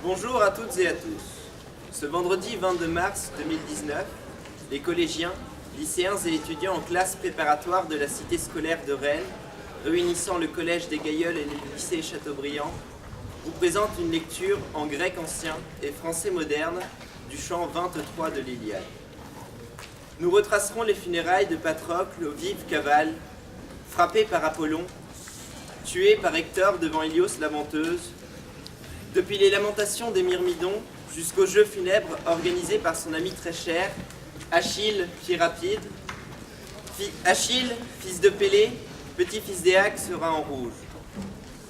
Bonjour à toutes et à tous. Ce vendredi 22 mars 2019, les collégiens, lycéens et étudiants en classe préparatoire de la cité scolaire de Rennes, réunissant le collège des Gailleuls et le lycée Chateaubriand, vous présentent une lecture en grec ancien et français moderne du chant 23 de l'Iliade. Nous retracerons les funérailles de Patrocle aux vives cavales, frappé par Apollon, tué par Hector devant Ilios la menteuse, depuis les lamentations des Myrmidons jusqu'au jeu funèbre organisé par son ami très cher, Achille, pied rapide. Achille, fils de Pélée, petit-fils d'Éaque, sera en rouge.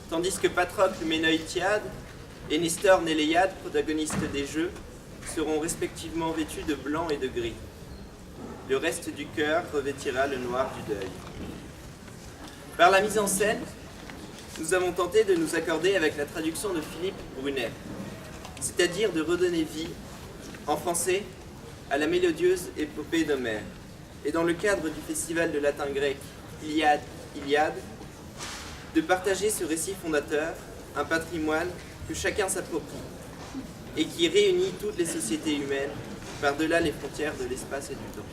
Tandis que Patrocle, Ménoïtiade, et Nestor, Néléiade, protagonistes des jeux, seront respectivement vêtus de blanc et de gris. Le reste du chœur revêtira le noir du deuil. Par la mise en scène, nous avons tenté de nous accorder avec la traduction de Philippe Brunet, c'est-à-dire de redonner vie, en français, à la mélodieuse épopée d'Homère. Et dans le cadre du festival de latin grec Iliade, de partager ce récit fondateur, un patrimoine que chacun s'approprie, et qui réunit toutes les sociétés humaines par-delà les frontières de l'espace et du temps.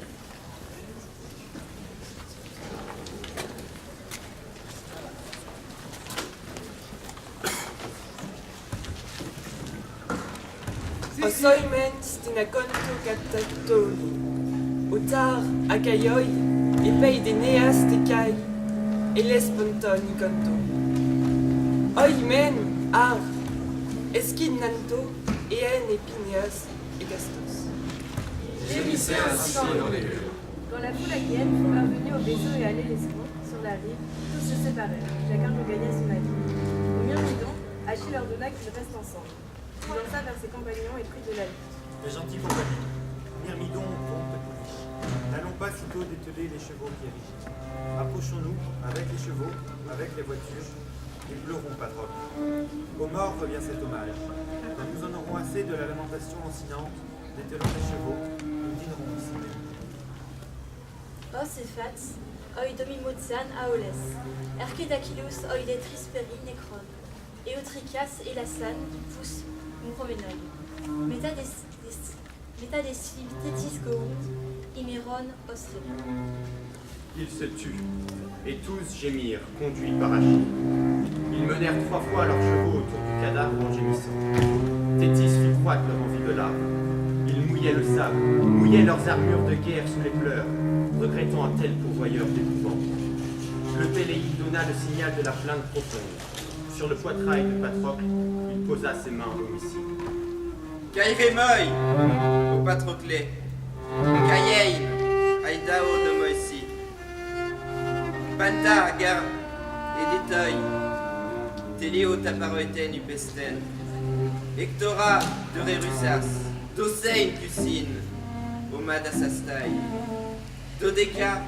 Osoimen stenaconto catatoni, otar acaioi, epei de neas tecai, elespontoni canto. Oimen ar, esquid nanto, en epinias et gastos. Gémissez ainsi dans les lieux. Quand la foule aguienne fut parvenue au vaisseau et allait l'escroc, sur la rive, tous se séparèrent, chacun regagnait son navire. Au Myrmidon, Achille ordonna qu'ils restent ensemble. Il lança vers ses compagnons et prit de la lutte. Mes gentils compagnons, Myrmidon, ponte pouliche, n'allons pas sitôt dételer les chevaux qui érigent. Approchons-nous avec les chevaux, avec les voitures, et pleurons, Patrocle. Aux morts revient cet hommage. Quand nous en aurons assez de la lamentation lancinante, dételant les chevaux, nous dînerons ici même. Os ephats, oi domimotian aoles, erkedakilus oidetris peri necron, eotricas elasan, fus muromenoi, metadesi tetis gount, imeron osre. Ils se tuent, et tous gémirent, conduits par Achille. Ils menèrent 3 fois leurs chevaux autour du cadavre en gémissant. Thétis fit croître leur envie de larmes. Ils mouillaient le sable, mouillaient leurs armures de guerre sous les pleurs, regrettant un tel pourvoyeur d'épouvante. Le Péléide donna le signal de la plainte profonde. Sur le poitrail de Patrocle, il posa ses mains homicides. Kairemoi, au Patroclé, Kayein, Aïdao de Moïsi, Panta, Agar, et Détoy, Télio Taparoeten Upesten, Hectora de Rérusas, Dosein Cucine, Omad Asastai, Dodeka,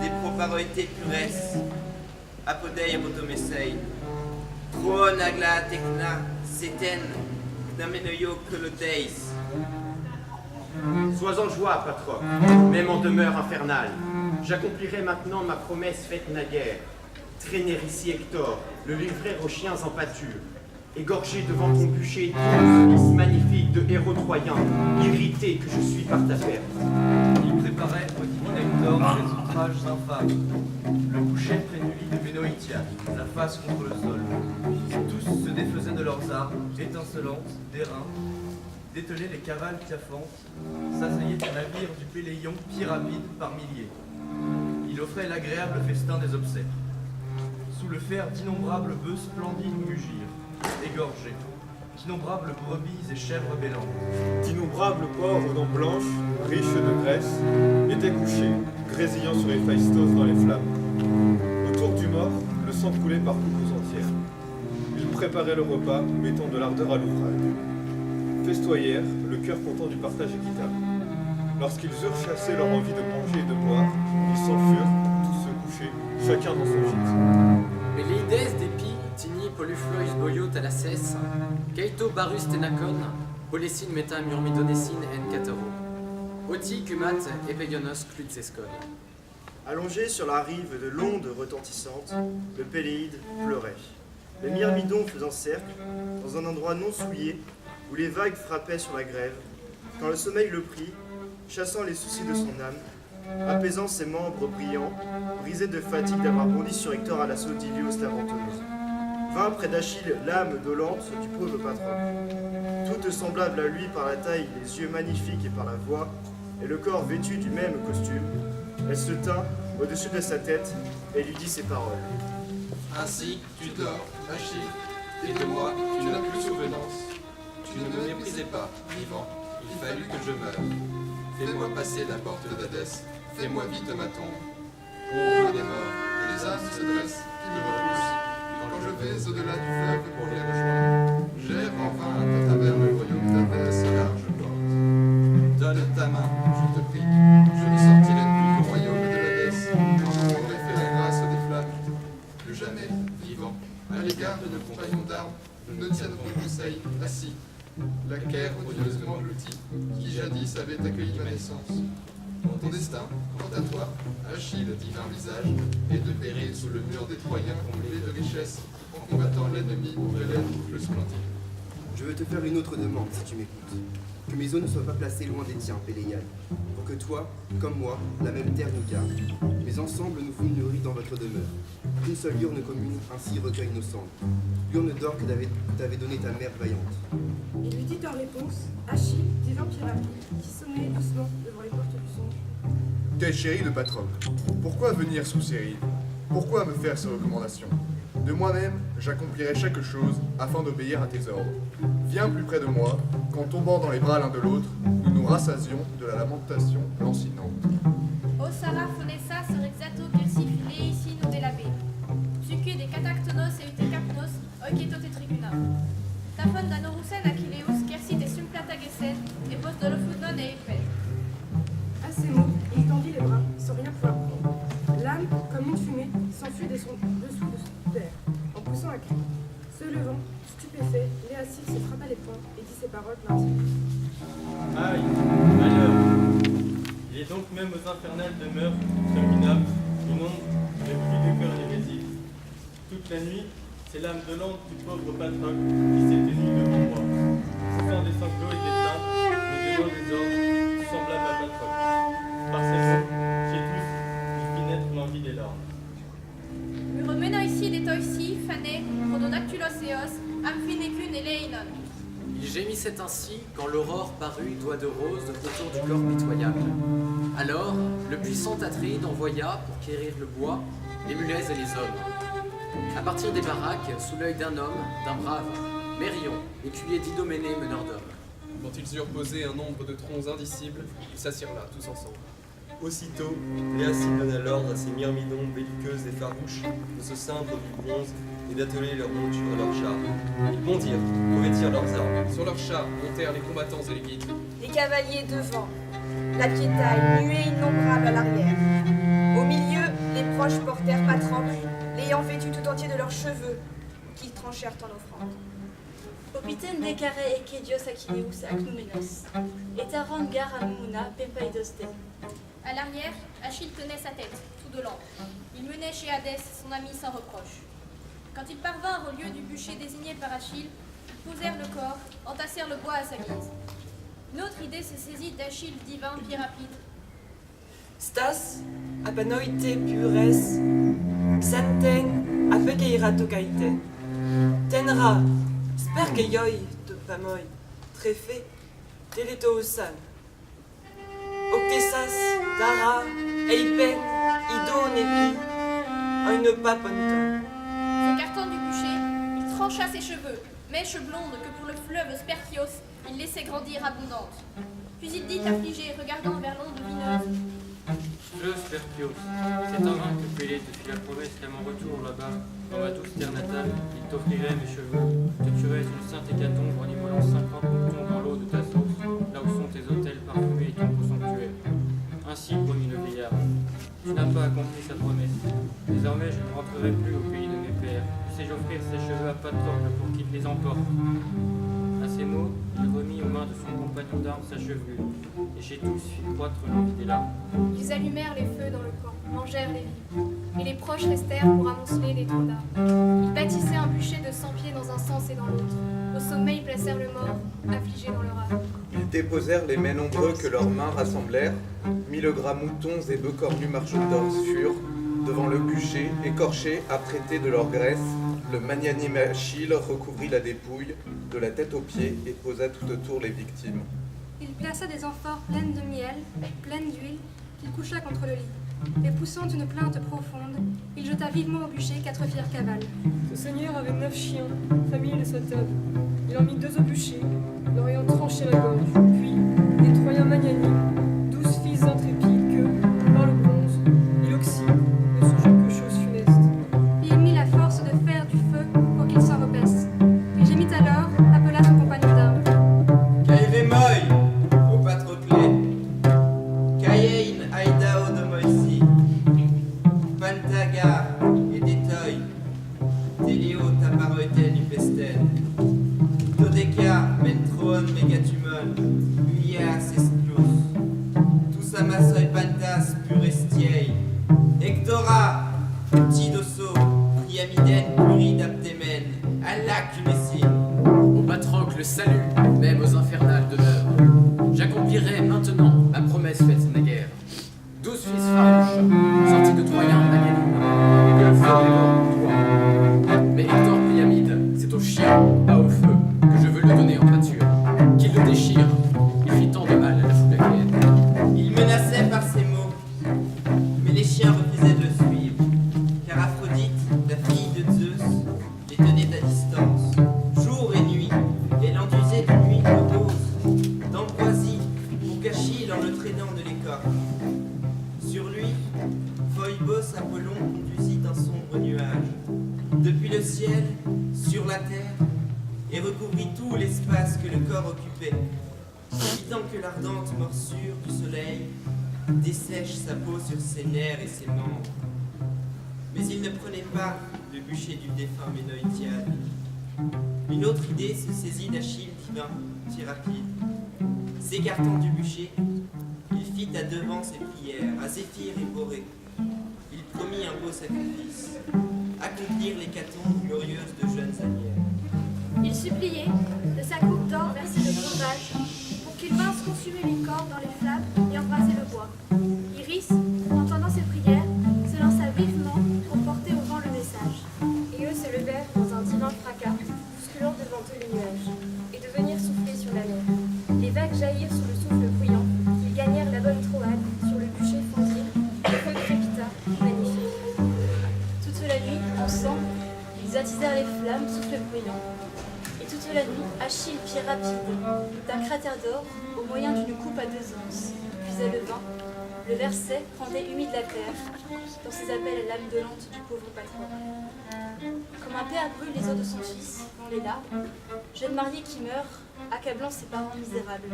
des Proparoete Pures, Apodei Abotomesein, Troon Agla Tekna, Seten, Namenoyo Coloteis. Sois en joie, Patrocle, même en demeure infernale. J'accomplirai maintenant ma promesse faite naguère. Traîner ici Hector, le livrer aux chiens en pâture, égorger devant ton bûcher tout ce fils magnifique de héros troyens, irrité que je suis par ta perte. Il préparait au divin Hector les outrages infâmes. Le couchait près du lit de Ménoïtiade, la face contre le sol. Tous se défaisaient de leurs armes, étincelantes, d'airain, dételaient les cavales piaffantes, s'asseillaient au navire du Péléion, pieds rapides par milliers. Il offrait l'agréable festin des obsèques. Sous le fer d'innombrables bœufs splendides mugirent, égorgés, d'innombrables brebis et chèvres bêlantes. D'innombrables porcs aux dents blanches, riches de graisse, étaient couchés, grésillant sur les phaistos dans les flammes. Autour du mort, le sang coulait par coupes entières. Ils préparaient le repas, mettant de l'ardeur à l'ouvrage. Festoyèrent, le cœur content du partage équitable. Lorsqu'ils eurent chassé leur envie de manger et de boire, ils s'enfurent, tous se coucher, chacun dans son gîte. Peleides depi, tini poluflois boio talaces, Keito barus tenacon, Polessin meta myrmidonessin en cataro. Oti cumat epeigonos clutsescon. Allongé sur la rive de l'onde retentissante, le Péléide pleurait. Les Myrmidons faisant cercle, dans un endroit non souillé, où les vagues frappaient sur la grève, quand le sommeil le prit, chassant les soucis de son âme, apaisant ses membres brillants, brisés de fatigue d'avoir bondi sur Hector à l'assaut d'Ilios la venteuse. Vint près d'Achille l'âme dolente du pauvre Patrocle. Toute semblable à lui par la taille, les yeux magnifiques et par la voix, et le corps vêtu du même costume, elle se tint au-dessus de sa tête et lui dit ces paroles. Ainsi, tu dors, Achille, et de moi, tu n'as plus souvenance. Tu ne me méprisais pas, vivant, il fallut que je meure. Fais-moi passer la porte d'Hadès, fais-moi vite ma tombe. Pauvre des morts, les âmes se dressent, qui me repoussent. Quand je vais au-delà du fleuve pour les rejoindre, j'erre en vain à travers le royaume d'Hadès aux larges portes. Donne ta main, je te prie, je ne sortirai plus du royaume de l'Hadès, quand je pourrai faire grâce des flammes. Plus jamais, vivant, à l'égard de nos compagnons d'armes, nous ne tiendrons conseil, assis. La Caire odieusement engloutie, qui jadis avait accueilli ma naissance. Ton destin, quant à toi, Achille, divin visage, est de périr sous le mur des Troyens comblés de richesses, en combattant l'ennemi pour élève le splendide. Je veux te faire une autre demande, si tu m'écoutes. Que mes eaux ne soient pas placées loin des tiens, Péléiade, pour que toi, comme moi, la même terre nous garde. Mais ensemble, nous fûmes nourris dans votre demeure. Qu'une seule urne commune ainsi recueille nos cendres. L'urne d'or que t'avait donnée ta mère vaillante. Il lui dit en réponse, Achille, divin pirate, qui sommeillait doucement devant les portes du songe. Quel chéri de Patrocle, pourquoi venir sous ces rives? Pourquoi me faire ces recommandations? De moi-même, j'accomplirai chaque chose afin d'obéir à tes ordres. Viens plus près de moi, qu'en tombant dans les bras l'un de l'autre, nous nous rassasions de la lamentation lancinante. O Sara phonessa sur exato quersi ici nous delabe. Zuque de catactonos et utecapnos, oiketo te tribuna. Tafon danorusen Achilleus quersi te sumplata gesen, et post dolofudnon et epel. À ces mots, il tendit les bras, sans rien pouvoir prendre. L'âme, comme une fumée, s'enfuit de son dessous de terre, en poussant un cri. Se levant, stupéfait, Léacile se frappa les poings et dit ces paroles plaintives. Aïe, malheur. Il est donc même aux infernales demeures interminables une ombre de plus de cœur némétique. Toute la nuit, c'est l'âme dolente du pauvre Patrocle qui s'est tenue devant moi. Poussant des sanglots et des plaintes, me donnant des ordres semblables à Patrocle. Par ces mots, chez tous, il fit naître l'envie des larmes. Muromenoisi detoisi, Phané, Prodonactuloseos, Amphinecune et Léinon. Il gémissait ainsi quand l'aurore parut, doigt de rose, autour du corps pitoyable. Alors, le puissant Atride envoya, pour quérir le bois, les mulets et les hommes. À partir des baraques, sous l'œil d'un homme, d'un brave, Mérion, écuyer d'Idoménée, meneur d'hommes. Quand ils eurent posé un nombre de troncs indicibles, ils s'assirent là, tous ensemble. Aussitôt, Léacile donna l'ordre à ses myrmidons belliqueuses et farouches de se ceindre du bronze et d'atteler leurs montures à leurs chars. Ils bondirent pour revêtir leurs armes. Sur leurs chars montèrent les combattants et les guides. Les cavaliers devant, la piétaille, nuée innombrable à l'arrière. Au milieu, les proches portèrent Patrocle, l'ayant vêtu tout entier de leurs cheveux, qu'ils tranchèrent en offrande. Opiten decare Echedios Achilleus Acnumenos, et Taron gar Amuna Pempaidoste. À l'arrière, Achille tenait sa tête, tout de l'an. Il menait chez Hadès son ami sans reproche. Quand ils parvinrent au lieu du bûcher désigné par Achille, ils posèrent le corps, entassèrent le bois à sa guise. Une autre idée se saisit d'Achille divin, pied rapide. Stas, apanoite pures, xanten, apekeiratokaite. Tenra, sperkeioi de pamoi, tréfé, teletoosan. Octesas, Dara, Eipen, Idon et Pi, une paponton. S'écartant du bûcher, il trancha ses cheveux, mèches blondes que pour le fleuve Sperchios, il laissait grandir abondantes. Puis il dit affligé, regardant vers l'onde lumineuse. Fleuve Sperchios, c'est en vain que Pélée te fit la promesse qu'à mon retour là-bas, dans ma douce terre natale, il t'offrirait mes cheveux, te tuerais une sainte hécatombe en immolant 50 moutons dans l'eau de ta source, là où sont tes autels parfumés et ton beau sanctuaire. Ainsi promit le vieillard. Tu n'as pas accompli sa promesse. Désormais, je ne rentrerai plus au pays de mes pères. Tu sais offrir ses cheveux à Patrocle pour qu'il les emporte. À ces mots, il remit aux mains main de son compagnon d'armes sa chevelure, et chez tous fit croître l'envie des larmes. Ils allumèrent les feux dans le camp, mangèrent les vivres, et les proches restèrent pour amonceler les troncs d'arbres. Ils bâtissaient un bûcher de 100 pieds dans un sens et dans l'autre. Au sommet, ils placèrent le mort, affligé dans leur âme. Ils déposèrent les mets nombreux que leurs mains rassemblèrent, 1000 gras moutons et bœufs cornus marchoteurs furent, devant le bûcher, écorchés, apprêtés de leur graisse, le magnanime Achille recouvrit la dépouille, de la tête aux pieds, et posa tout autour les victimes. Il plaça des amphores pleines de miel, pleines d'huile, qu'il coucha contre le lit. Et poussant une plainte profonde, il jeta vivement au bûcher 4 fières cavales. Ce seigneur avait 9 chiens, famille de sa table. Il en mit 2 au bûcher, leur ayant tranché la gorge. Puis, des Troyens magnanimes, 12 fils intrépides que, par le bronze, il oxy, ne songeant que chose funeste. Il mit la force de faire du feu pour qu'il s'en repaisse. Il gémit alors, appela son compagnon d'armes. Kairemoi, au Patroclé, Kayein Aidao de Moïsi, Pantagar et Détoy, Télio Taparoeten Upesten, Dodeka, Mentron, Megatumon, Uias Esclus, Toussamasoi Pantas, Purestiei, Hectora, Tidoso, Priamiden, Pluridaptemen, Alac Messine. Au Patrocle, salut, même aux infernales demeures. J'accomplirai maintenant ma promesse faite naguère. 12 fils farouches, sortis de Troyens magnanimes, que le feu dévore pour toi. Mais Hector Priamide, c'est au chien, pas au feu, que je veux le donner en pâture. Qu'il le déchire, il fit tant de mal à la foule achéenne. Il menaçait par ces mots, mais les chiens refusaient de le suivre, car Aphrodite, la fille de Zeus, les tenait à distance. Jour et nuit, elle enduisait d'une huile de rose, d'ambroisie, pour qu'Achille en le traînant ne l'écorne. Sur lui, Phoebos Apollon conduisit un sombre nuage, depuis le ciel, sur la terre, et recouvrit tout l'espace que le corps occupait, évitant que l'ardente morsure du soleil dessèche sa peau sur ses nerfs et ses membres. Mais il ne prenait pas le bûcher du défunt Ménoïtiade. Une autre idée se saisit d'Achille divin, si rapide. S'écartant du bûcher, il fit à devant ses prières, à Zéphyr et Borée. Il promit un beau sacrifice, accomplir l'hécatombe glorieuse de jeunes allières. Il suppliait de sa coupe d'or versée de sauvage pour qu'ils vinssent consumer les corps dans les flammes et embraser le bois. Iris, entendant ses prières, se lança vivement pour porter au vent le message. Et eux se levèrent dans un divin fracas, bousculant devant eux les nuages, et de venir souffler sur la mer. Les vagues jaillirent sous le souffle bruyant, ils gagnèrent la bonne Troade, sur le bûcher fondu, le feu crépita, magnifique. Toute la nuit, ensemble, ils attisèrent les flammes, souffle bruyant. Et toute la nuit, Achille, pied rapide, d'un cratère d'or, au moyen d'une coupe à 2 anses, puisait le vin, le versait, rendait humide la terre, dans ses appels à l'âme dolente du pauvre patron. Comme un père brûle les os de son fils, dans les larmes, jeune marié qui meurt, accablant ses parents misérables.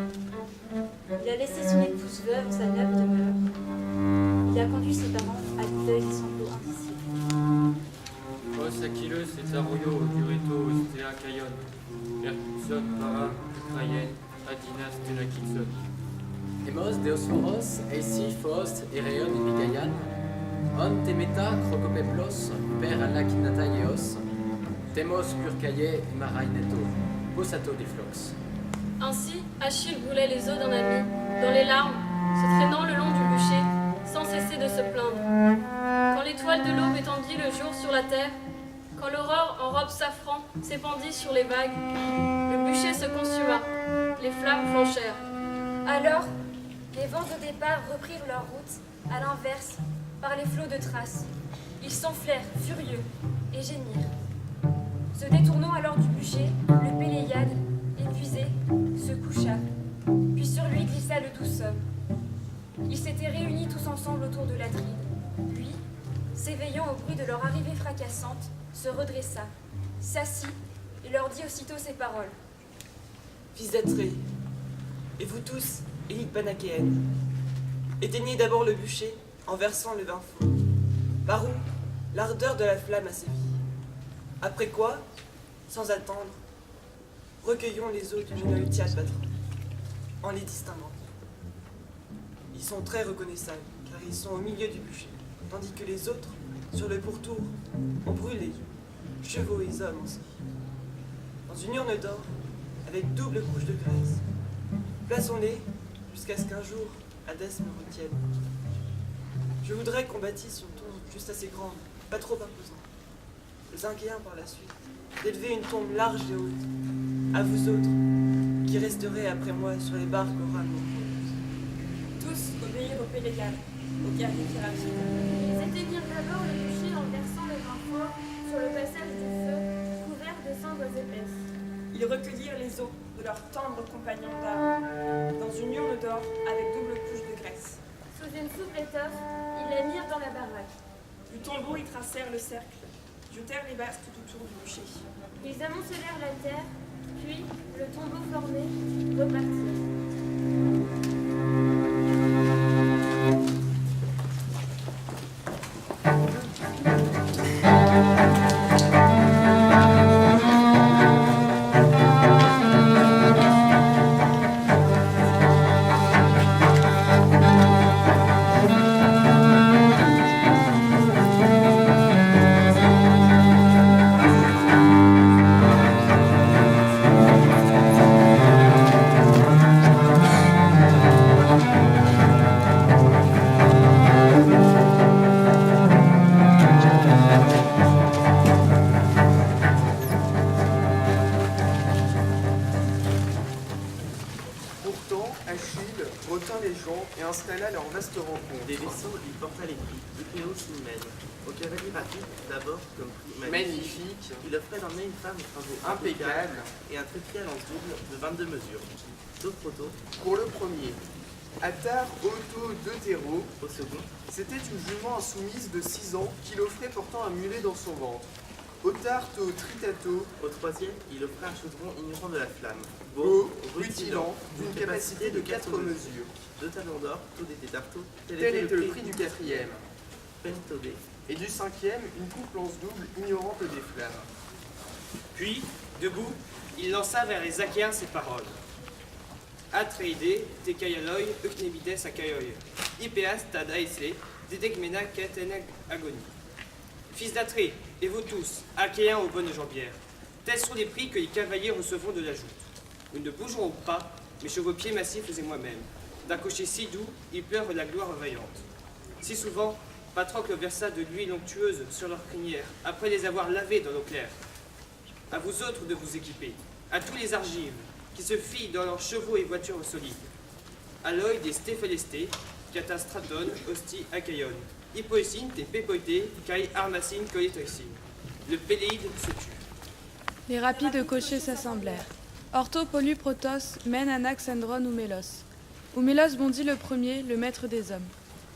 Il a laissé son épouse veuve sa noble demeure. Il a conduit ses parents à l'idée des sanglots indicibles. Os Achilles et Aroyo, Dureto, Ostea, Caïon, Percusson, Para, Trayen, Adinas, Tenakitson. Hemos, Deosphoros, Eisi, Faust, Ereon et Migaian, On Temeta, Crocopeplos, Père Alakinataieos, Temos, Purcaye et Maraineto, Posato des Flox. Ainsi, Achille brûlait les os d'un ami, dans les larmes, se traînant le long du bûcher, sans cesser de se plaindre. Quand l'étoile de l'aube étendit le jour sur la terre, quand l'aurore en robe safran s'épandit sur les vagues, le bûcher se consuma, les flammes flanchèrent. Alors, les vents au départ reprirent leur route, à l'inverse, par les flots de Thrace. Ils s'enflèrent, furieux, et gémirent. Se détournant alors du bûcher, le Péléiade, épuisé, se coucha, puis sur lui glissa le doux somme. Ils s'étaient réunis tous ensemble autour de l'Atride, puis, s'éveillant au bruit de leur arrivée fracassante, se redressa, s'assit et leur dit aussitôt ces paroles. Fils d'Atrée, et vous tous, élites panachéennes, éteignez d'abord le bûcher en versant le vin fou, par où l'ardeur de la flamme a sévi. Après quoi, sans attendre, recueillons les eaux du Ménoïtiade patron. en les distinguant. Ils sont très reconnaissables, car ils sont au milieu du bûcher, tandis que les autres, sur le pourtour, ont brûlé, chevaux et hommes aussi. Dans une urne d'or, avec double couche de graisse. Plaçons-les jusqu'à ce qu'un jour, Hadès me retienne. Je voudrais qu'on bâtisse une tombe juste assez grande, pas trop imposante. Le Zinguéen par la suite, d'élever une tombe large et haute, à vous autres, qui resterez après moi sur les barques aux rames nombreuses. Tous obéirent au Pélégal, au guerrier Pirapide. Ils éteignirent d'abord le bûcher en versant le vin fort sur le passage du feu, couvert de cendres épaisses. Ils recueillirent les os de leurs tendres compagnons d'armes, dans une urne d'or avec double couche de graisse. Sous une souple étoffe, ils les mirent dans la baraque. Du tombeau, ils tracèrent le cercle, jetèrent les basques tout autour du bûcher. Ils amoncelèrent la terre, puis, le tombeau formé, repartirent. installa leur vaste rencontre. Des vaisseaux, il porta les prix, Ipéos Nimène. Au cavalier rapide, d'abord comme prix Magnifique. Il offrait d'emmener une femme aux travaux Impeccable. et un trépied à lance double de 22 mesures. D'autres protos. Pour le premier, Attar Otto Deutéro. Au second, c'était une jument insoumise de 6 ans qu'il offrait portant un mulet dans son ventre. Otarto Tritato. Au troisième, il offrait un chaudron ignorant de la flamme. Beau, rutilant, d'une capacité de 4 mesures. 2 talons d'or, tout des tartos. Tel était le prix du quatrième. Pentodé. Et du cinquième, une coupe lance double ignorante des flammes. Puis, debout, il lança vers les Achéens ces paroles. Atreide, tekaialoi, euknebides akaioi, Ipéas tadaise, dedegmena katenag agoni. Fils d'Atrée, et vous tous, Achéens aux bonnes jambières, tels sont les prix que les cavaliers recevront de la joute. Nous ne bougerons pas, mes chevaux pieds massifs et moi-même. D'un cocher si doux, ils pleurent la gloire vaillante. Si souvent, Patrocle versa de l'huile onctueuse sur leurs crinières, après les avoir lavés dans l'eau claire. À vous autres de vous équiper, à tous les argives, qui se fient dans leurs chevaux et voitures solides. À l'œil des Stéphalestés, Catastraton, Hosti, Akaion, Hippoécine, et Pépoïté, Kai, Armacine, Coletoxine. Le Péléide se tue. Les rapides cochers s'assemblèrent. Ortho, Pollu, Protos, mène Anax, Andron, Oumélos. Oumélos bondit le premier, le maître des hommes.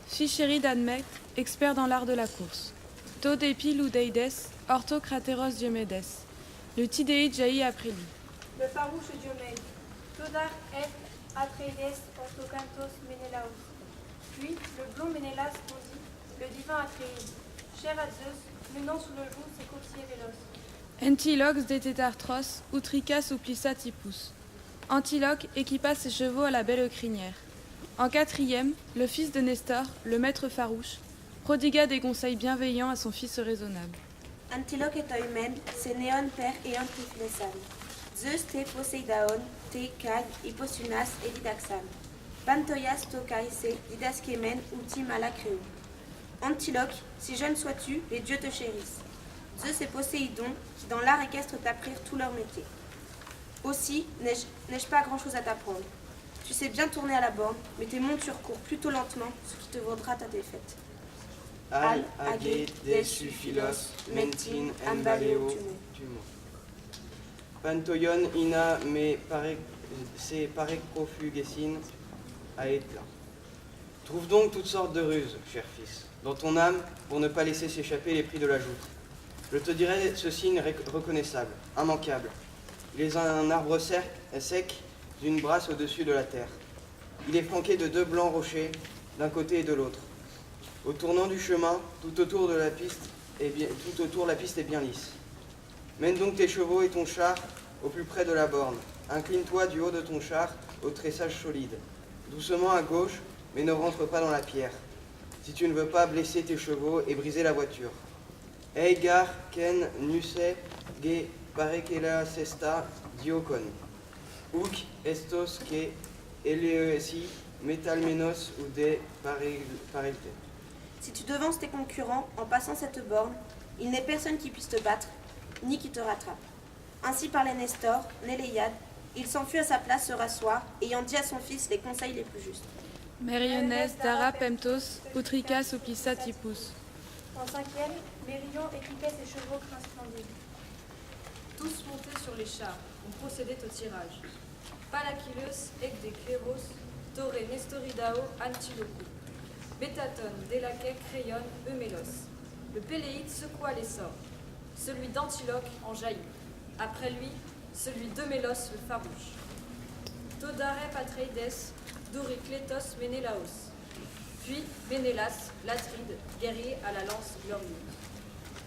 Ficheri d'Admect, expert dans l'art de la course. Todépi Loudeides, Ortho, Crateros, Diomédes. Le Tidéide jaillit après lui. Le farouche Diomède, Todar et Atreides Orthocantos Ménélaos. Puis le blond Ménélas bondit, le divin Atréide, cher à Zeus, menant sous le joug ses coursiers véloces. Antilox dététartros, Outricas ou Plissatipus. Antiloque équipa ses chevaux à la belle crinière. En quatrième, le fils de Nestor, le maître farouche, prodigua des conseils bienveillants à son fils raisonnable. Antiloque et Oimen, c'est Néon père et Antiflesan. Zeus te Poséidaon, te Kai, Hipposunas et Didaxan. Pantoias to Kaise, Didaskemen ou Timalacréo. Antiloque, si jeune sois-tu, les dieux te chérissent. Zeus et Poséidon, qui dans l'art équestre t'apprirent tout leur métier. Aussi, n'ai-je pas grand-chose à t'apprendre. Tu sais bien tourner à la borne, mais tes montures courent plutôt lentement, ce qui te vaudra ta défaite. Al, Agé, Desu, Philos, Mentin, Ambaleo, Tumo. Pantoyon, Ina, me c'est pareprofugessin, Aetla. Trouve donc toutes sortes de ruses, cher fils, dans ton âme, pour ne pas laisser s'échapper les prix de la joute. Je te dirai ce signe reconnaissable, immanquable. Il est un arbre sec d'une brasse au-dessus de la terre. Il est flanqué de 2 blancs rochers, d'un côté et de l'autre. Au tournant du chemin, tout autour la piste est bien lisse. Mène donc tes chevaux et ton char au plus près de la borne. incline-toi du haut de ton char au tressage solide. Doucement à gauche, mais ne rentre pas dans la pierre, si tu ne veux pas blesser tes chevaux et briser la voiture. Eigar ken nuse ge parekela sesta diokon. Uk estos que eleesi metalmenos ou de parelte. Si tu devances tes concurrents en passant cette borne, il n'est personne qui puisse te battre, ni qui te rattrape. Ainsi parlait Nestor, Néléiade. Il s'enfuit à sa place se rasseoir, ayant dit à son fils les conseils les plus justes. Meriones dara pemptos, utricas opissa tipus. En cinquième, Mérion équipait ses chevaux splendides. Tous montés sur les chars, on procédait au tirage. Palakilus, ec de Cléros, Torre Nestoridao, Antiloco. Bétaton, Délaquet, Crayon, Eumélos. Le Péléide secoua les sorts. Celui d'Antiloque en jaillit. Après lui, celui d'Eumélos le farouche. Todare Patreides, Doriclétos Ménélaos. Puis Ménélas, l'Atride, guerrier à la lance glorieuse.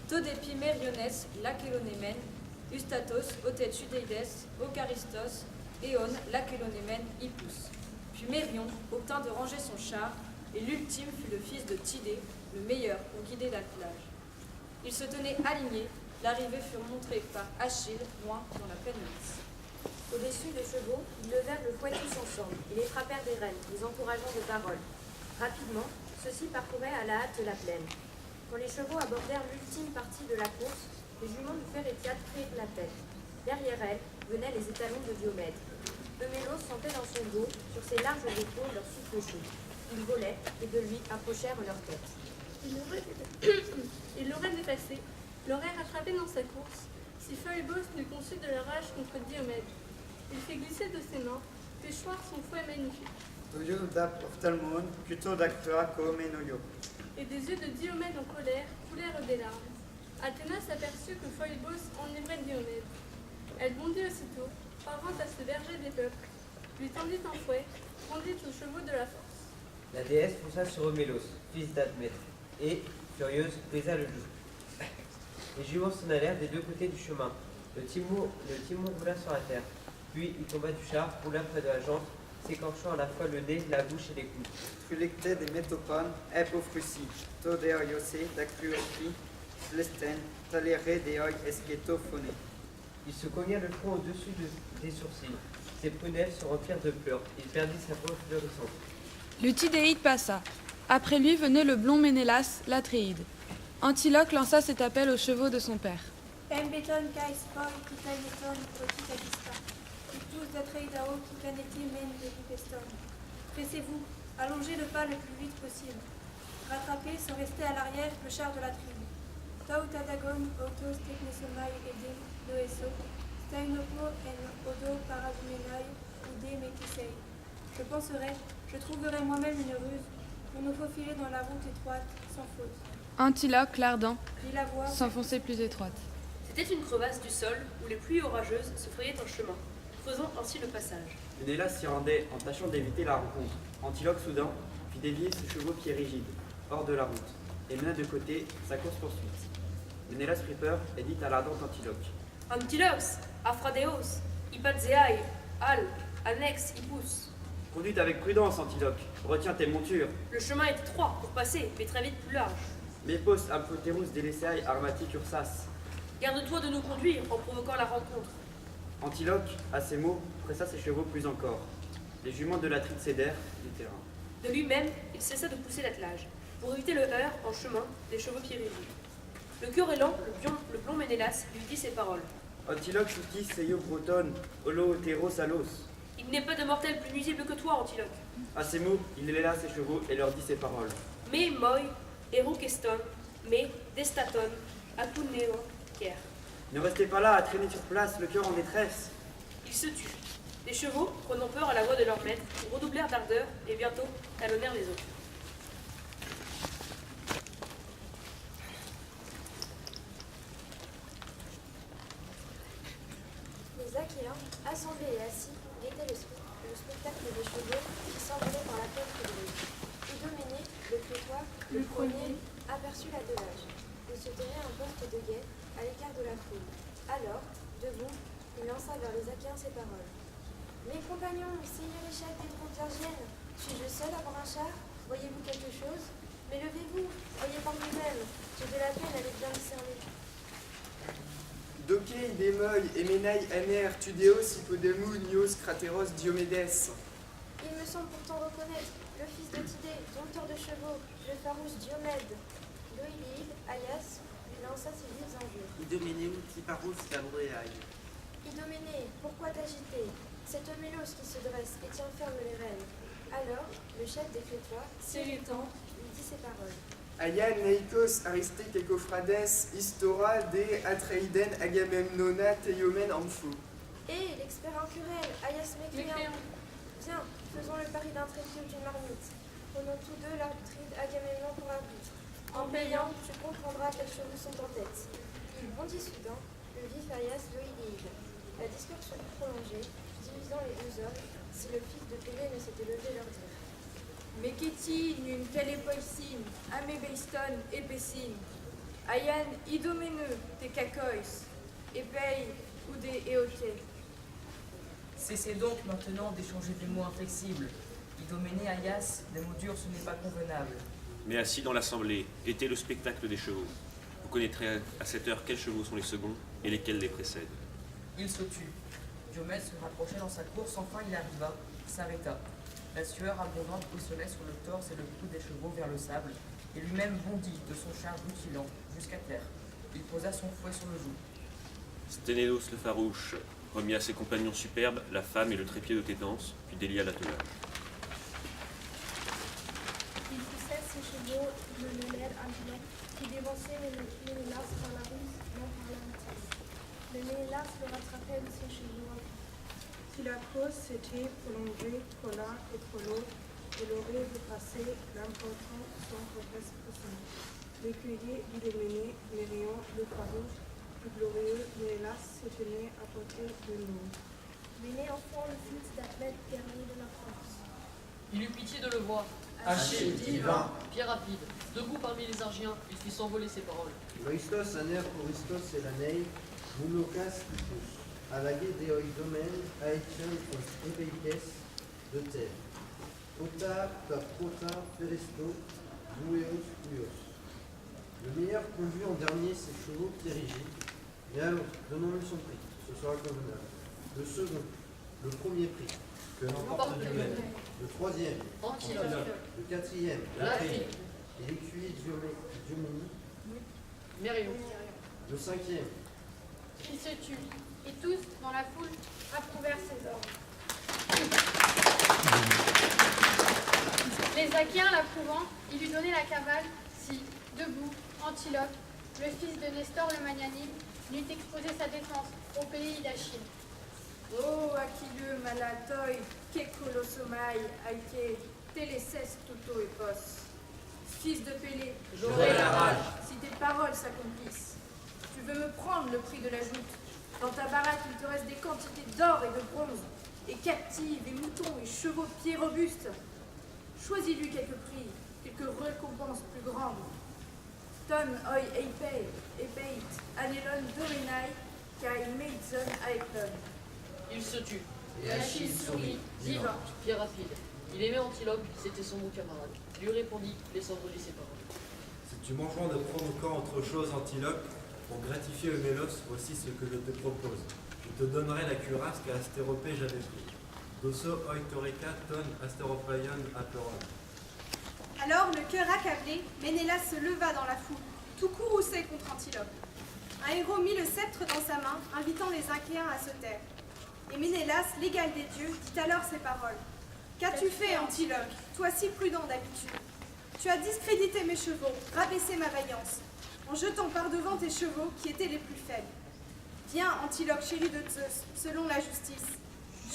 Todépi Mérionès, l'Achélonémène, Ustatos, Otetchudeides, Ocaristos, Éon, l'Achélonémène, Hippus. Puis Mérion obtint de ranger son char, et l'ultime fut le fils de Tidée, le meilleur pour guider l'attelage. Ils se tenaient alignés, l'arrivée fut montrée par Achille, loin dans la plaine lisse. Au-dessus des chevaux, ils levèrent le fouet tous ensemble et les frappèrent des rênes, les encourageant de paroles. Rapidement, ceux-ci parcouraient à la hâte la plaine. Quand les chevaux abordèrent l'ultime partie de la course, les juments du Phérétiade prirent la tête. Derrière elles venaient les étalons de Diomède. Eumélos sentait dans son dos, sur ses larges épaules, leur souffle chaud. Ils volaient et de lui approchèrent leur tête. Il l'aurait dépassé, l'aurait rattrapé dans sa course, si Phoebos n'eût conçu de la rage contre Diomède. Il fit glisser de ses mains, fait choir son fouet magnifique. Oyo dap ophtalmon, plutôt d'actua comme noyo. Et des yeux de Diomède en colère coulèrent des larmes. Athéna s'aperçut que Phoebos enivrait Diomède. Elle bondit aussitôt, parvint à se berger des peuples, lui tendit un fouet, rendit aux chevaux de la force. La déesse fonça sur Eumélos, fils d'Admètre, et, furieuse, brisa le joug. Les juments s'en allèrent des deux côtés du chemin. Le timon roula sur la terre. Puis il tomba du char, roula près de la jante, s'écorchant à la fois le nez, la bouche et les coudes. Frulecte de métopan, epofrusi, todeo yose, dacruopi, slesten, talere deoi esquetophoné. Il se cogna le front au-dessus des sourcils. Ses prunelles se remplirent de pleurs. Il perdit sa voix fleurissante. Le Tidéide passa. Après lui venait le blond Ménélas, l'Atréide. Antiloque lança cet appel aux chevaux de son père. Pembeton kai spoi kitaneton otikakista. Tous d'Atreidao kikaneti men de Lipeston. Pressez-vous, allongez le pas le plus vite possible. Rattrapez sans rester à l'arrière le char de la tribu. Tautadagon autos technesomai edem noeso. Stainopo en odo paradumenai ide metisei. Je penserai, je trouverai moi-même une ruse pour nous faufiler dans la route étroite, sans faute. Antiloque, l'ardent, Dit la voix, s'enfonçait plus étroite. C'était une crevasse du sol où les pluies orageuses se frayaient un chemin, faisant ainsi le passage. Ménélas s'y rendait en tâchant d'éviter la rencontre. Antiloque, soudain, fit dévier ses chevaux pieds rigides, hors de la route, et mena de côté sa course-poursuite. Ménélas prit peur et dit à l'ardente Antiloque. Antilox, Aphradeos, Hypatzeae, Al, Annex, Hippus. Conduite avec prudence, Antiloque. Retiens tes montures. Le chemin est étroit pour passer, mais très vite plus large. Mepos amphoterus deleseae armatic ursas. Garde-toi de nous conduire en provoquant la rencontre. Antiloque, à ces mots, pressa ses chevaux plus encore. Les juments de l'Atride cédèrent du terrain. De lui-même, il cessa de pousser l'attelage, pour éviter le heurt en chemin des chevaux pieds rigides. Le querellant, le blond Ménélas, lui dit ces paroles. Antiloque chutis seio breton, holoteros salos. Il n'est pas de mortel plus nuisible que toi, Antiloque. À ces mots, il héla ses chevaux et leur dit ces paroles. Me moi, erukeston, me destaton, apuneo, kier. Ne restez pas là à traîner sur place, le cœur en détresse. Il se tut. Les chevaux, prenant peur à la voix de leur maître, redoublèrent d'ardeur et bientôt talonnèrent les autres. les Achéens, assemblés et assis, guettaient le spectacle des chevaux qui s'envolaient par la plaine fébriles. Idoménée, le prétoire, le premier, aperçut l'attelage. Il se tenait à un poste de guet, à l'écart de la foule. Alors, debout, il lança vers les Achéens ces paroles. Mes compagnons, seigneur et chef des troupes virgiennes, suis-je seul à bord d'un char? Voyez-vous quelque chose? Mais levez-vous, voyez par vous-même, j'ai de la peine à les bien discerner. Dokei, Démoi, Emenai, Aner, Tudéos, Hippodamou, Nios, Crateros, Diomédès. Il me semble pourtant reconnaître le fils de Tidée, dompteur de chevaux, le farouche Diomède. Loïlide, Aias, lui lança ses vives injures. Idoménéou, Tiparous, Cabréaï. Idoménée, pourquoi t'agiter? C'est Eumélos qui se dresse et tient ferme les rênes. Alors, le chef des Crétois, s'irritant, lui dit ces paroles. Aian, Neikos, Aristée, Kekophrades, Istora, De, Atreiden, Agamemnona, Théomen, Ampho. Et l'expert en querelle, Aias mécréant. Viens, faisons le pari d'un trépied ou d'une marmite. Prenons tous deux l'arbitride Agamemnon pour arbitre. En payant, tu comprendras quels cheveux sont en tête. Il bondit soudain, le vif Aias Loïlide. La discussion fut prolongée, divisant les deux hommes, si le fils de Pélée ne s'était levé leur dire. Meketi, nune telepoisin, amebeiston, epessin. Ayan, idomeneux, te cacois, epei, ou des éoquets. Cessez donc maintenant d'échanger des mots inflexibles. Idoménée, Aias, des mots durs, ce n'est pas convenable. Mais assis dans l'assemblée, guettez le spectacle des chevaux. Vous connaîtrez à cette heure quels chevaux sont les seconds et lesquels les précèdent. Il se tut. Diomède se rapprochait dans sa course, enfin il arriva, s'arrêta. La sueur abondante ruisselait sur le torse et le cou des chevaux vers le sable, et lui-même bondit de son char rutilant jusqu'à terre. Il posa son fouet sur le joug. Sténélos le farouche remit à ses compagnons superbes la femme et le trépied de Tétance, puis délia l'attelage. Il poussait ses chevaux, le menèrent Antilope, qui dévançait Ménélas par la ruse, non par la vitesse. Le Ménélas le rattrapait de ses chevaux. Si la course s'était prolongée, Cola et Prolo, il aurait dépassé l'important sans progrès possible. L'écuyer Idoménée, Mérion, le farouche, le glorieux Ménélas se tenait à côté de nous. Méné enfant le fils d'Athlète dernier de la France. Il eut pitié de le voir. Achille divin. Pied rapide, debout parmi les Argiens, il fit s'envoler ses paroles. Loistos, Aner, Choristos et l'Anei, Moulocas, Titus. Alagé deoidomen, Aetium, Ebeites, de terre. Pota, Prota, Feresto, Doueos, Uios. Le meilleur conduit en dernier ses chevaux piérigides, mais alors, donnons-lui son prix, ce sera convenable. Le second, le premier prix, que n'emporte Diomède. Le troisième, Antilope. Le quatrième, Latrine. Et l'écuyer Diomini. Mérion. Le cinquième, Il se tut, et tous, dans la foule, approuvèrent ses ordres. Les Achéens l'approuvant, il lui donnait la cavale si, debout, Antilope, le fils de Nestor le magnanime, n'eût exposé sa défense au pays d'Achille. Oh, Achilleux, malatoi, que colossomai, aike, télécès tuto epos. Fils de Pélée, j'aurai la rage. Si tes paroles s'accomplissent. Tu veux me prendre le prix de la joute. Dans ta baraque, il te reste des quantités d'or et de bronze, et captives, et moutons, et chevaux de pieds robustes. Choisis-lui quelques prix, quelques récompenses plus grandes. Ton oi eipei, epeit, anelon domenai, kai meitzon aeplon. Il se tut. Et Achille sourit, divin, pied rapide. Il aimait Antilope, c'était son bon camarade. Lui répondit, laissant voler ses paroles. Si tu mangeras de prendre camp autre chose, Antilope, pour gratifier Eumélos, voici ce que je te propose. Je te donnerai la cuirasse qu'Astéropée j'avais pris. Dosso oitoreka ton astéropaion aperon. Alors, le cœur accablé, Ménélas se leva dans la foule, tout courroucé contre Antilope. Un héros mit le sceptre dans sa main, invitant les Achéens à se taire. Et Ménélas, l'égal des dieux, dit alors ces paroles. Qu'as-tu fait, Antilope, toi si prudent d'habitude? Tu as discrédité mes chevaux, rabaissé ma vaillance, en jetant par-devant tes chevaux qui étaient les plus faibles. Viens, Antilope chéri de Zeus, selon la justice.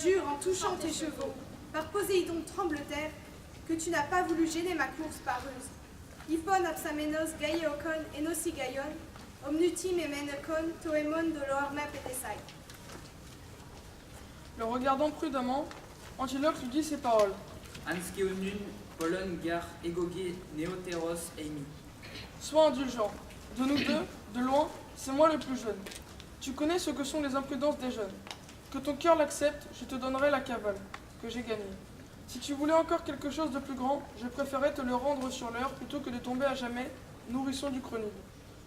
Jure en touchant tes chevaux, par Poséidon trembleterre, que tu n'as pas voulu gêner ma course par ruse. Hippon absamenos gaieokon enosigaion, omnutim emenekon toemon dolorme petesai. Le regardant prudemment, Antilope lui dit ces paroles. Anskeonun, Polon, Gar, Egoge, Néotéros, Amy. Sois indulgent. De nous deux, de loin, c'est moi le plus jeune. Tu connais ce que sont les imprudences des jeunes. Que ton cœur l'accepte, je te donnerai la cavale, que j'ai gagnée. Si tu voulais encore quelque chose de plus grand, je préférais te le rendre sur l'heure plutôt que de tomber à jamais nourrisson du Chronique,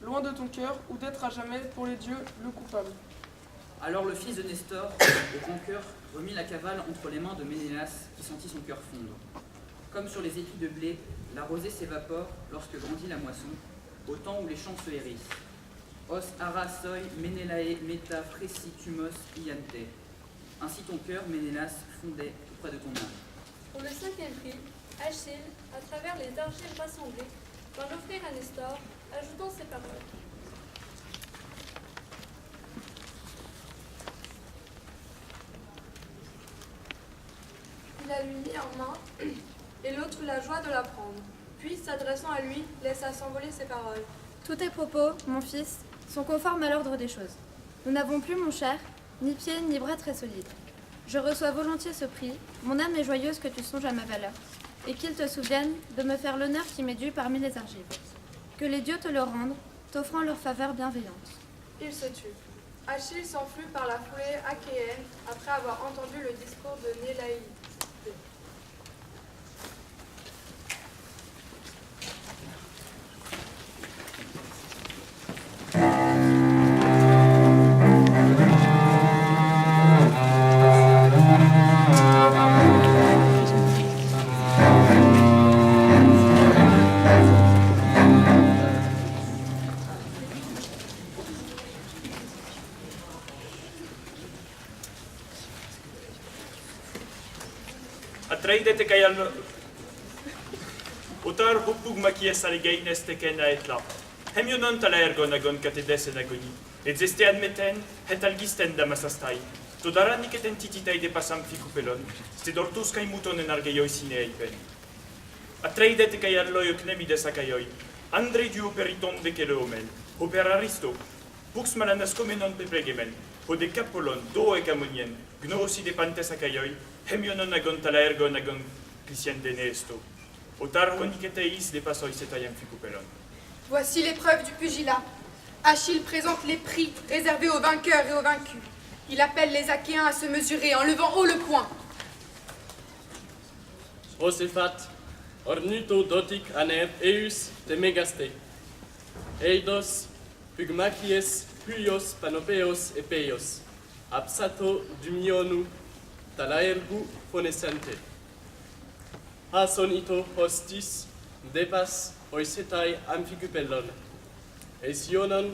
loin de ton cœur, ou d'être à jamais, pour les dieux, le coupable. Alors le fils de Nestor, au grand cœur, remit la cavale entre les mains de Ménélas, qui sentit son cœur fondre. Comme sur les épis de blé, la rosée s'évapore lorsque grandit la moisson, au temps où les champs se hérissent. Os ara soi Ménélae meta fresitumos iante. Ainsi ton cœur, Ménélas, fondait auprès de ton âme. Pour le 5e prix, Achille, à travers les argiles rassemblés, vint l'offrir à Nestor, ajoutant ces paroles. Il la lui mit en main, et l'autre eut la joie de la prendre. Puis, s'adressant à lui, laissa s'envoler ces paroles. Tous tes propos, mon fils, sont conformes à l'ordre des choses. Nous n'avons plus, mon cher, ni pieds ni bras très solides. Je reçois volontiers ce prix, mon âme est joyeuse que tu songes à ma valeur, et qu'il te souvienne de me faire l'honneur qui m'est dû parmi les argives. Que les dieux te le rendent, t'offrant leur faveur bienveillante. Il se tut. Achille s'enfuit par la foulée achéenne après avoir entendu le discours de Nélaïde. Atreidete kai al Otar hopug makies alegeines tekena etla. Hemionon tala ergon agon katedesen agoni. Et zeste admeten het algisten damasastai. Todara niketen tititai de pasam ficupelon. Ste dortus kai muton en argeioi sine eipen. Atreidete kai al loyo knemides akaioi. Andre du operiton de kele omen. Oper aristo. Pux malanas comenon peplegemen. Po de capolon do e camonien. Gnosi de pantes akaioi. Hemionon agon tala ergon agon clicien de neesto. Otar honiketeis de pasoi setayam ficupelon. Voici l'épreuve du pugilat. Achille présente les prix réservés aux vainqueurs et aux vaincus. Il appelle les Achéens à se mesurer en levant haut le poing. Osephat, ornuto dotic aner eus te megaste. Eidos, pugmachies, huios, panopeos et peios. Absato dumionu, talaergu fonescente. Asonito hostis, depas, oisetai amphicupellon. Esionon,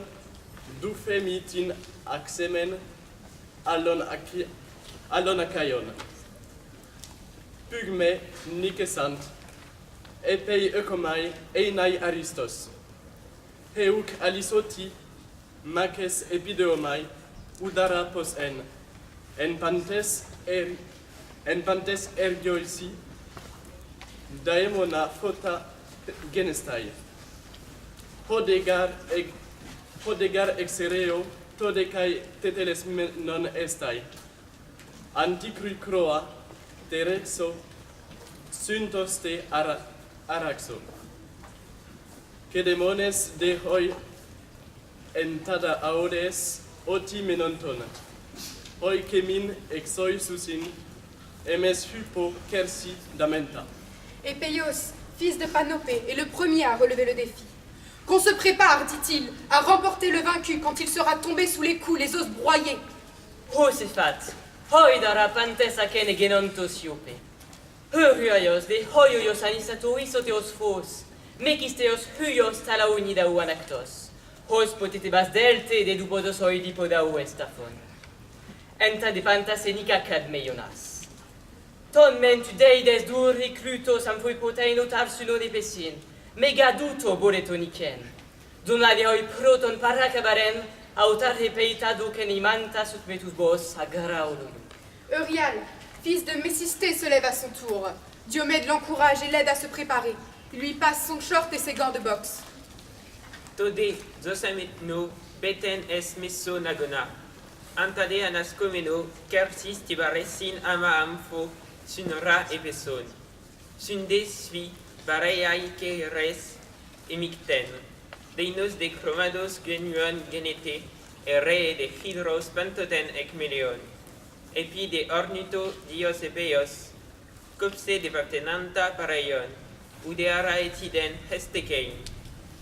dufemitin axemen, allon acaion. Pugme nicesant, epei eucomai, einai aristos. Heuc alisoti, maces epideomai, udara pos en pantes ergioisi, daemona fota genestai. Podegar exereo, todecai teteles non estai. Anticrui croa, terexo, syntos te araxo. Que demones de hoi entada audes, oti menonton. Hoi kemin exoi susin, emes hypo kersi damenta. Et Péios, fils de Panopée, est le premier à relever le défi. Qu'on se prépare, dit-il, à remporter le vaincu quand il sera tombé sous les coups, les os broyés. Osephat, hoidara pantes acene genontos iope. Huriaios de hoios anisato isoteos fos, mekisteos huios talaunida uanactos. Hos potetebas delte de dupodos oidipoda uestafon. Enta de pantas enica cadmeionas. Ton mentu deides duri clutos amphoipotein otarsuno de pesin, megaduto boletoniken. Donadioi proton paracabaren, autar repeita ducen imanta sut metus bos agraulum. Eurial, fils de Mésisté, se lève à son tour. Diomède l'encourage et l'aide à se préparer. Il lui passe son short et ses gants de boxe. Tode zosametno beten es messo nagona. Antade anascomeno, kersis tibaresin ama amfo, sunra epeson. Sunde sui, bareiai que res, emicten. Deinos de chromados genuan genete, ere de hydros pantoten ec meleon. epi de ornito dios epeios, copse de partenanta pareion, udeara etiden hestekein,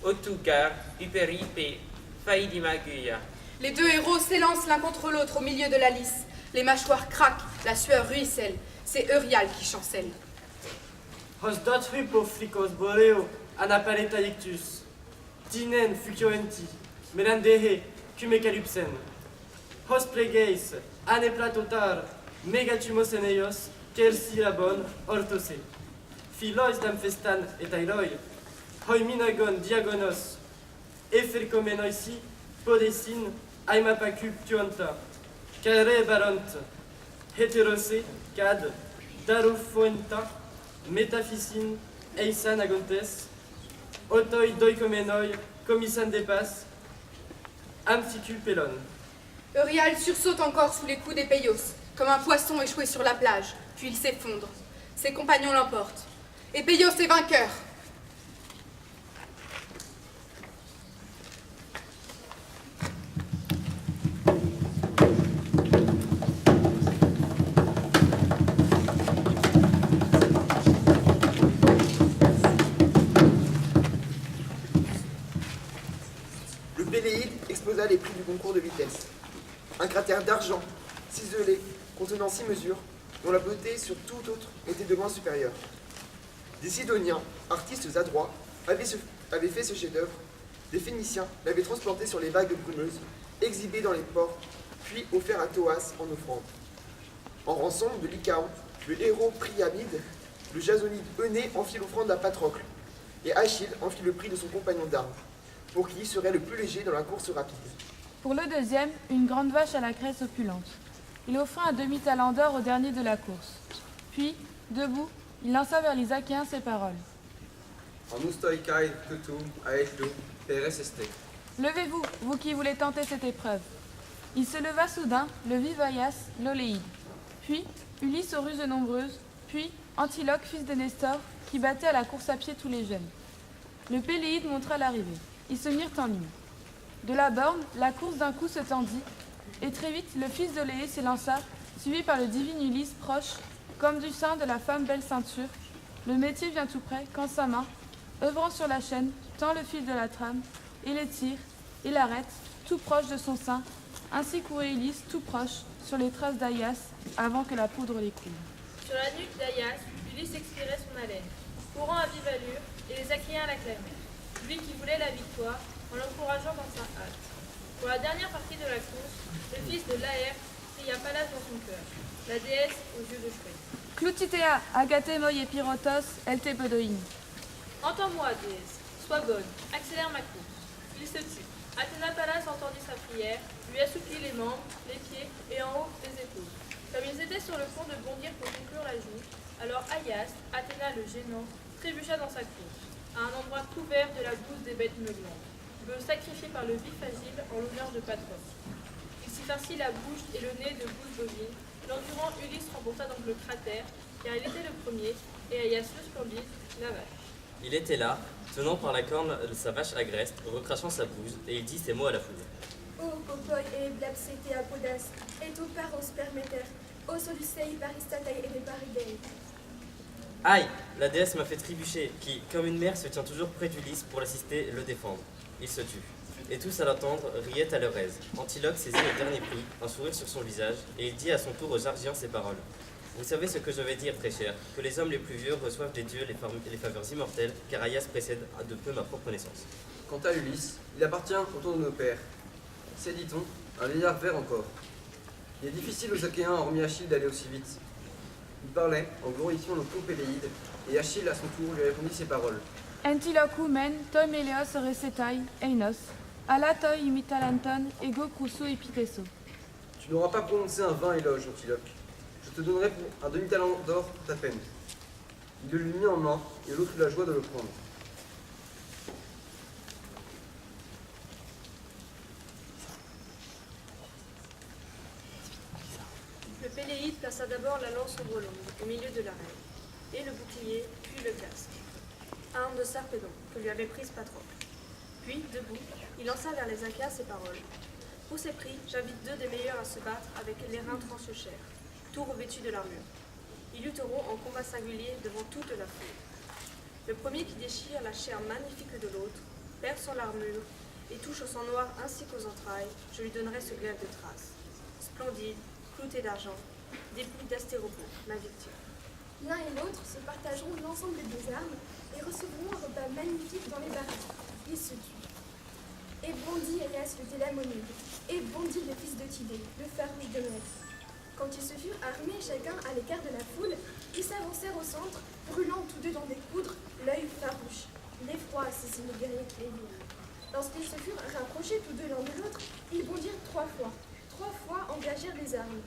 otugar uperipe faidimaguia. Les deux héros s'élancent l'un contre l'autre au milieu de la lice. Les mâchoires craquent, la sueur ruisselle. C'est Eurial qui chancelle. Hos dot hupo fricos boreo anapaleta ictus. Tinen fucioenti, melandehe, cumecalupsen. Hos plegeis, aneplatotar, megatumos kersi labon, ortose. Philois damfestan et ailoi, hoi minagon diagonos, efercomenoisi, podesin, aimapacu tuanta, care baront, heterose, cad, darufuenta, metaphysin, eisan agontes, otoi doicomenoi, comisan de pas, amficu pelon. Eurial sursaute encore sous les coups des Peios, comme un poisson échoué sur la plage, puis il s'effondre. Ses compagnons l'emportent. Et Peios est vainqueur. Le Péléide exposa les prix du concours de vitesse. Un cratère d'argent, ciselé, contenant 6 mesures, dont la beauté sur tout autre était de loin supérieure. Des Sidoniens, artistes adroits, avaient fait ce chef-d'œuvre. Des Phéniciens l'avaient transporté sur les vagues brumeuses, exhibé dans les ports, puis offert à Thoas en offrande. En rançon de Lycaon, le héros Priamide, le jasonide Eunée en fit l'offrande à Patrocle, et Achille en fit le prix de son compagnon d'armes, pour qui il serait le plus léger dans la course rapide. Pour le deuxième, une grande vache à la graisse opulente. Il offrit un demi-talent d'or au dernier de la course. Puis, debout, il lança vers les Achéens ces paroles. En ustoikai tutum aetlu peres este. Levez-vous, vous qui voulez tenter cette épreuve. Il se leva soudain, le vif Aias, l'Oléide. Puis, Ulysse aux ruses nombreuses, puis Antiloque, fils de Nestor, qui battait à la course à pied tous les jeunes. Le Péléide montra l'arrivée. Ils se mirent en ligne. De la borne, la course d'un coup se tendit, et très vite, le fils d'Oléée s'élança, suivi par le divin Ulysse proche, comme du sein de la femme belle ceinture. Le métier vient tout près, quand sa main, œuvrant sur la chaîne, tend le fil de la trame, et l'étire, et l'arrête, tout proche de son sein. Ainsi courait Ulysse, tout proche, sur les traces d'Aias, avant que la poudre les coule. Sur la nuque d'Aias, Ulysse expirait son haleine, courant à vive allure, et les Achéens l'acclamaient. Lui qui voulait la victoire, en l'encourageant dans sa hâte. Pour la dernière partie de la course, le fils de Laër pria Pallas dans son cœur, la déesse aux yeux de feu. Cloutitéa, agathemoi et pyrotos, eltepodoïne. Entends-moi, déesse, sois bonne, accélère ma course. Il se tut. Athéna Pallas entendit sa prière, lui assouplit les membres, les pieds et en haut les épaules. Comme ils étaient sur le point de bondir pour conclure la joute, alors Aias, Athéna le gênant, trébucha dans sa course, à un endroit couvert de la bouse des bêtes meuglantes, bœuf sacrifié par le vif agile en l'honneur de Patrocle. Il s'y farcit la bouche et le nez de bouse bovine. L'endurant Ulysse remporta donc le cratère, car il était le premier, et Aias le splendide, la vache. Il était là, tenant par la corne de sa vache agreste, recrachant sa bouse, et il dit ces mots à la foule. O popoi et blapsete apodas, et tu paros permetter, o solusei paristatai et paridei. Aïe, la déesse m'a fait trébucher, qui, comme une mère, se tient toujours près d'Ulysse pour l'assister, le défendre. Il se tut. Et tous à l'entendre riaient à leur aise. Antiloque saisit le dernier prix, un sourire sur son visage, et il dit à son tour aux Argiens ces paroles. Vous savez ce que je vais dire, très cher, que les hommes les plus vieux reçoivent des dieux les faveurs immortelles, car Aias précède de peu ma propre naissance. Quant à Ulysse, il appartient au tour de nos pères. C'est, dit-on, un vieillard vert encore. Il est difficile aux Achéens, hormis Achille, d'aller aussi vite. Il parlait en glorifiant le pont Péléide, et Achille, à son tour, lui répondit ces paroles. Entiloque men, toi meleos recetai, einos, ala toi imitalanton, ego crusu epiteso. Tu n'auras pas prononcé un vain éloge, Antiloque. Je te donnerai pour un demi-talent d'or pour ta peine. Il le lui mit en main, et l'autre eut la joie de le prendre. Le Péléide plaça d'abord la lance obrelongue au milieu de l'arène, et le bouclier, puis le casque. Arme de Sarpédon, que lui avait prise Patrocle. Puis, debout, il lança vers les Achéens ces paroles. Pour ces prix, j'invite 2 des meilleurs à se battre avec les reins tranche-chairs. tout revêtus de l'armure. Ils lutteront en combat singulier devant toute la foule. Le premier qui déchire la chair magnifique de l'autre, perd son armure et touche au sang noir ainsi qu'aux entrailles, je lui donnerai ce glaive de Thrace. Splendide, clouté d'argent, dépouille d'Astéropos, ma victime. L'un et l'autre se partageront l'ensemble des armes et recevront un repas magnifique dans les baraques. Ils se tuent. Et bondit Aias le Télamonide, et bondit le fils de Tidée, le farouche de Mède. Quand ils se furent armés chacun à l'écart de la foule, ils s'avancèrent au centre, brûlant tous deux dans des poudres, l'œil farouche. L'effroi saisit les guerriers qui les virent. Lorsqu'ils se furent rapprochés tous deux l'un de l'autre, ils bondirent 3 fois. 3 fois engagèrent les armes.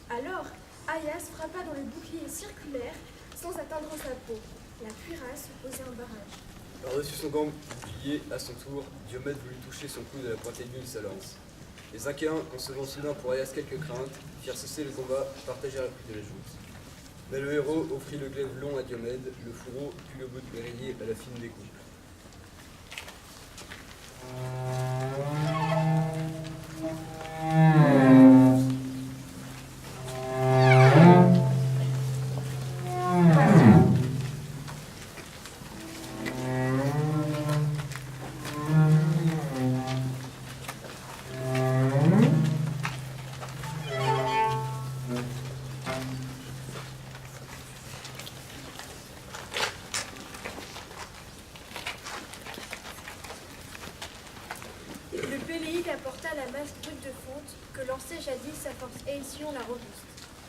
Alors, Aias frappa dans le bouclier circulaire sans atteindre sa peau. La cuirasse posait un barrage. Par-dessus son gant bouclier, à son tour, Diomède voulut toucher son coude à la pointe aiguë de sa lance. Les Achéens, concevant soudain pour Aias quelques craintes, firent cesser le combat et partagèrent la pluie de la joute. Mais le héros offrit le glaive long à Diomède, le fourreau puis le bout de bérélier à la fine découpe. Le Péléide apporta la masse brute de fonte que lançait jadis sa force Aétion la robuste.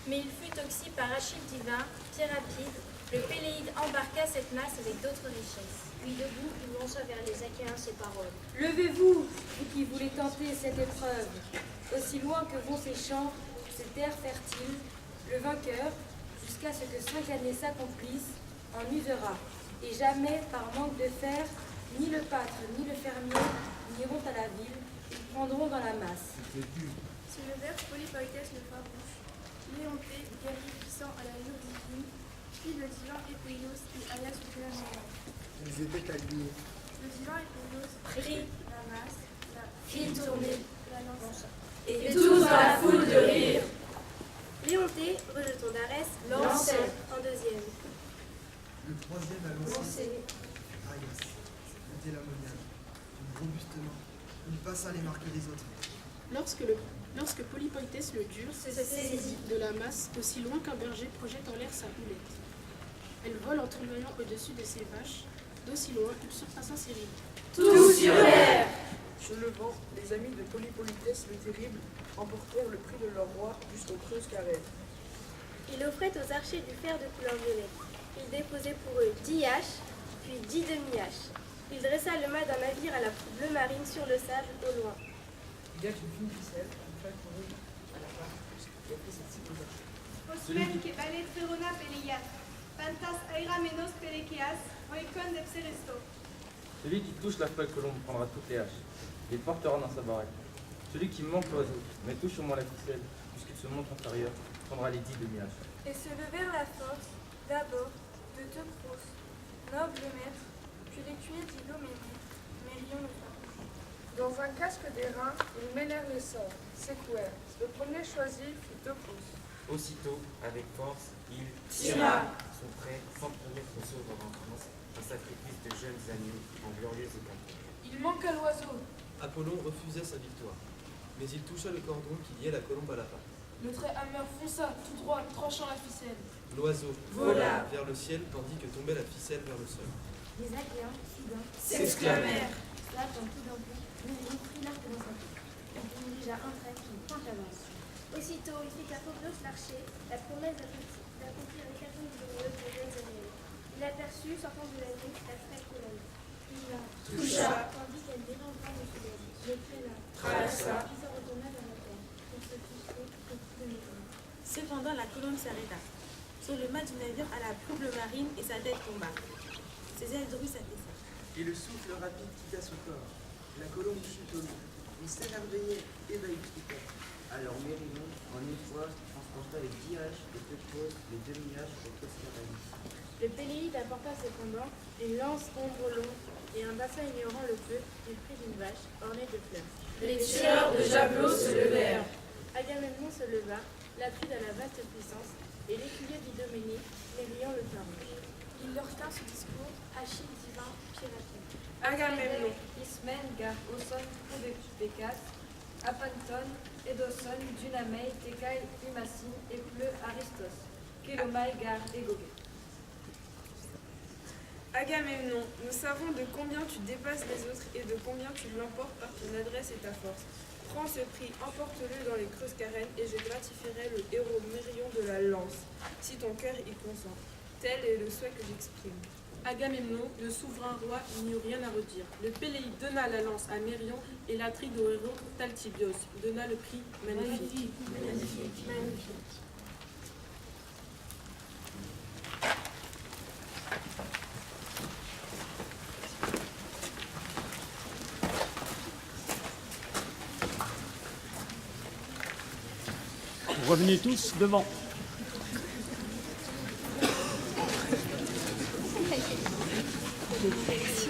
Mais il fut oxy par Achille divin, pied rapide, le Péléide embarqua cette masse avec d'autres richesses. Puis debout, il lança vers les Achéens ces paroles. Levez-vous, vous qui voulez tenter cette épreuve. Aussi loin que vont ces champs, ces terres fertiles, le vainqueur, jusqu'à ce que 5 années s'accomplissent, en usera. Et jamais, par manque de fer, ni le pâtre ni le fermier n'iront à la ville, ils prendront dans la masse. Se levèrent Polypoïtès le farouche, Léonté, guerrier puissant à la l'allure divine, puis le divin Épéios et Aias le Télamonide. Ils étaient alignés. Le divin Épéios prit la masse, la fit tourner la lance. et tous dans la foule de rire. Léonté, rejeton d'Arès, Lançait. en deuxième. Le troisième a lancé Aias, le Télamoniade, robustement. Il passa les marques des autres. Lorsque Polypoïtès le dur Se saisit de la masse aussi loin qu'un berger projette en l'air sa houlette. Elle vole en tournoyant au-dessus de ses vaches, d'aussi loin qu'il surpassa ses rives. Tous hurlèrent. Se levant, les amis de Polypolytès le Terrible emportèrent le prix de leur roi jusqu'aux creuses carrées. Il offrait aux archers du fer de couleur violette. Il déposait pour eux 10 haches, puis 10 demi-haches. Il dressa le mât d'un navire à la proue bleu marine sur le sable au loin. Il y a une fine ficelle, une feuille pourrie à la fin, qui a fait cette cycle Osmen kebale trerona peleias, pantas airamenos pelekeas, oikon depseresto. Celui qui touche la feuille colombe prendra toutes les haches. Il les portera dans sa baraque. Celui qui manque l'oiseau, mais touche au moins la ficelle, puisqu'il se montre inférieur, prendra les 10 demi-haches. Et se levèrent la force, d'abord, de Teucros, noble maître, puis les tués d'Iloménée, Mérion le farouche. Dans un casque d'airain, ils mêlèrent les sorts, secouèrent. Le premier choisi fut Teucros. Aussitôt, avec force, il Tira. son prêt, sans promettre au sauveur en France, un sacrifice de jeunes agneaux en glorieux hécatombe. Il manque à l'oiseau. Apollon refusait sa victoire, mais il toucha le cordon qui liait la colombe à la patte. Le trait amer fonça tout droit, tranchant la ficelle. L'oiseau Vola vers le ciel tandis que tombait la ficelle vers le sol. Les Achéens, soudain, s'exclamèrent. Là, dans tout d'un coup, Mérion prit l'arc dans sa main. Il dirigea un trait qui pointe avance. Aussitôt, il fit qu'à Phobos l'archer, la promesse d'accomplir l'hécatombe douloureuse des jeunes Achéens. Il aperçut, sortant de la nuit, la frêle colonne. Il la Toucha. tandis qu'elle dérangea le soleil. Le traîna. Traversa. Puis se retourna vers la terre. On se fichait au coup de maison. Cependant, la colombe s'arrêta. Sur le mât du navire à la proue bleu marine et sa tête tomba. Ses ailes drus s'affaissèrent. Et le souffle rapide quitta son corps. La colombe chut au loup. Il s'émerveillait, éveille tout corps. Alors Mérion, en une fois, transporta les 10 haches, les Teucros, les demi-haches aux Toscarènes. Le Péléide apporta cependant une lance ombre longue et un bassin ignorant le feu du prix d'une vache ornée de fleurs. Les tireurs de javelots se levèrent. Agamemnon se leva, L'atride à la vaste puissance, et l'écuyer d'Idoménée, Mérion le farouche. Il leur tint ce discours, Achille divin, pied rapide. Agamemnon, Ismène, Gar, Oson, Pécas, Apanton, Edoson, Dunamei, Tekai, Imacine, Épleu, Aristos, Kélomai, Gar, et Gogé. Agamemnon, nous savons de combien tu dépasses les autres et de combien tu l'emportes par ton adresse et ta force. Prends ce prix, emporte-le dans les creuses carènes et je gratifierai le héros Mérion de la lance, si ton cœur y consent. Tel est le souhait que j'exprime. Agamemnon, le souverain roi, n'y eut rien à redire. Le Péléide donna la lance à Mérion et l'Atride au héros Talthybios donna le prix magnifique. Magnifique. Revenez tous devant. Merci,